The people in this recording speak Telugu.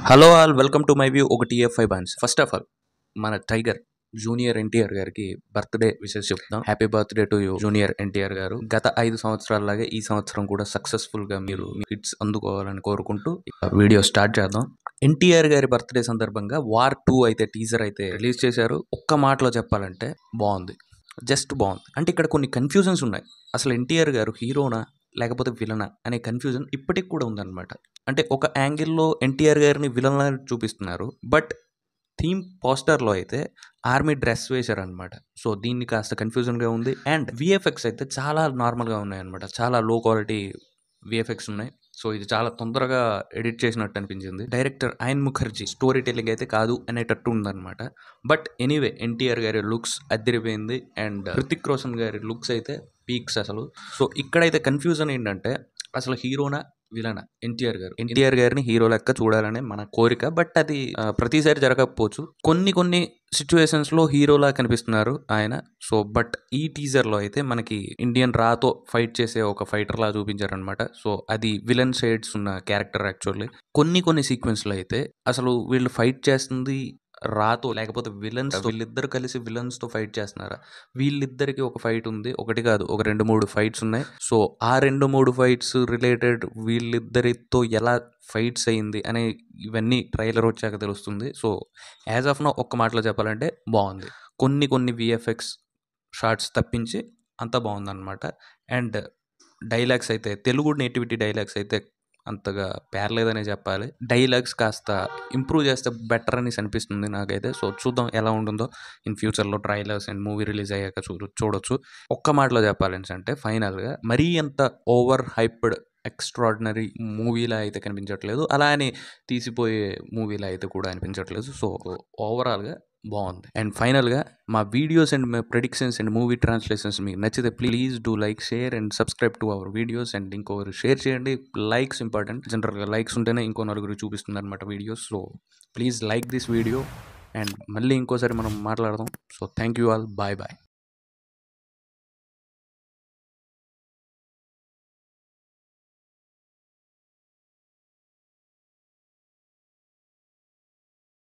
Hello all welcome to my view ఒక టీఎఫ్5 బాన్స్. ఫస్ట్ ఆఫ్ ఆల్ మన టైగర్ జూనియర్ ఎన్టీఆర్ గారికి బర్త్డే విషెస్ చెప్తాం. Happy birthday to you junior NTR గారు. గత 5 సంవత్సరాలలాగే ఈ సంవత్సరం కూడా సక్సెస్ఫుల్ గా మీరు మీ హిట్స్ అందుకోవాలని కోరుకుంటూ వీడియో స్టార్ట్ చేద్దాం. ఎన్టీఆర్ గారి బర్త్డే సందర్భంగా వార్ 2 అయితే టీజర్ అయితే రిలీజ్ చేశారు. ఒక్క మాటలో చెప్పాలంటే బాగుంది, జస్ట్ బాగుంది. అంటే ఇక్కడ కొన్ని కన్ఫ్యూజన్స్ ఉన్నాయి. అసలు ఎన్టీఆర్ గారు హీరోనా లేకపోతే విలనా అనే కన్ఫ్యూజన్ ఇప్పటికి కూడా ఉందన్నమాట. అంటే ఒక యాంగిల్లో ఎన్టీఆర్ గారిని విలన్లా చూపిస్తున్నారు, బట్ థీమ్ పోస్టర్లో అయితే ఆర్మీ డ్రెస్ వేశారనమాట. సో దీన్ని కాస్త కన్ఫ్యూజన్గా ఉంది. అండ్ విఎఫ్ఎక్స్ అయితే చాలా నార్మల్గా ఉన్నాయన్నమాట. చాలా లో క్వాలిటీ విఎఫ్ఎక్స్ ఉన్నాయి. సో ఇది చాలా తొందరగా ఎడిట్ చేసినట్టు అనిపించింది. డైరెక్టర్ అయన్ ముఖర్జీ స్టోరీ టెల్లింగ్ అయితే కాదు అనేటట్టు ఉందన్నమాట. బట్ ఎనీవే ఎన్టీఆర్ గారి లుక్స్ అదిరిపోయింది. అండ్ హృతిక్ రోషన్ గారి లుక్స్ అయితే పీక్స్ అసలు. సో ఇక్కడైతే కన్ఫ్యూజన్ ఏంటంటే అసలు హీరోనా విలనా ఎన్టీఆర్ గారిని హీరో లెక్క చూడాలనే మన కోరిక. బట్ అది ప్రతిసారి జరగకపోవచ్చు. కొన్ని సిచ్యువేషన్స్ లో హీరోలా కనిపిస్తున్నారు ఆయన. సో బట్ ఈ టీజర్ లో అయితే మనకి ఇండియన్ రాతో ఫైట్ చేసే ఒక ఫైటర్ లా చూపించారనమాట. సో అది విలన్ షేడ్స్ ఉన్న క్యారెక్టర్ యాక్చువల్లీ. కొన్ని సీక్వెన్స్ లో అయితే అసలు వీళ్ళు ఫైట్ చేస్తుంది రాతో లేకపోతే విలన్స్, వీళ్ళిద్దరు కలిసి విలన్స్ తో ఫైట్ చేస్తున్నారా? వీళ్ళిద్దరికి ఒక ఫైట్ ఉంది, ఒకటి కాదు ఒక 2-3 ఫైట్స్ ఉన్నాయి. సో ఆ 2-3 ఫైట్స్ రిలేటెడ్ వీళ్ళిద్దరితో ఎలా ఫైట్స్ అయింది అనే ఇవన్నీ ట్రైలర్ వచ్చాక తెలుస్తుంది. సో యాజ్ ఆఫ్ నో ఒక్క మాటలో చెప్పాలంటే బాగుంది. కొన్ని విఎఫ్ఎక్స్ షార్ట్స్ తప్పించి అంతా బాగుందన్నమాట. అండ్ డైలాగ్స్ అయితే తెలుగు నేటివిటీ డైలాగ్స్ అయితే అంతగా పేర్లేదనే చెప్పాలి. డైలాగ్స్ కాస్త ఇంప్రూవ్ చేస్తే బెటర్ అని అనిపిస్తుంది నాకైతే. సో చూద్దాం ఎలా ఉంటుందో ఇన్ ఫ్యూచర్లో ట్రైలర్స్ అండ్ మూవీ రిలీజ్ అయ్యాక చూడొచ్చు. ఒక్క మాటలో చెప్పాలని అంటే ఫైనల్గా మరీ అంత ఓవర్ హైప్డ్ ఎక్స్ట్రాడినరీ మూవీలా అయితే కనిపించట్లేదు, అలా అని తీసిపోయే మూవీలా అయితే కూడా అనిపించట్లేదు. సో ఓవరాల్గా బాగుంది. అండ్ ఫైనల్గా మా వీడియోస్ అండ్ మా ప్రెడిక్షన్స్ అండ్ మూవీ ట్రాన్స్లేషన్స్ మీకు నచ్చితే please do like, share and subscribe to our videos. And ఇంకొకరు షేర్ చేయండి. Likes important. జనరల్గా లైక్స్ ఉంటేనే ఇంకో నలుగురు చూపిస్తుంది అనమాట videos. So please like this video. And మళ్ళీ ఇంకోసారి మనం మాట్లాడదాం. So thank you all. Bye bye.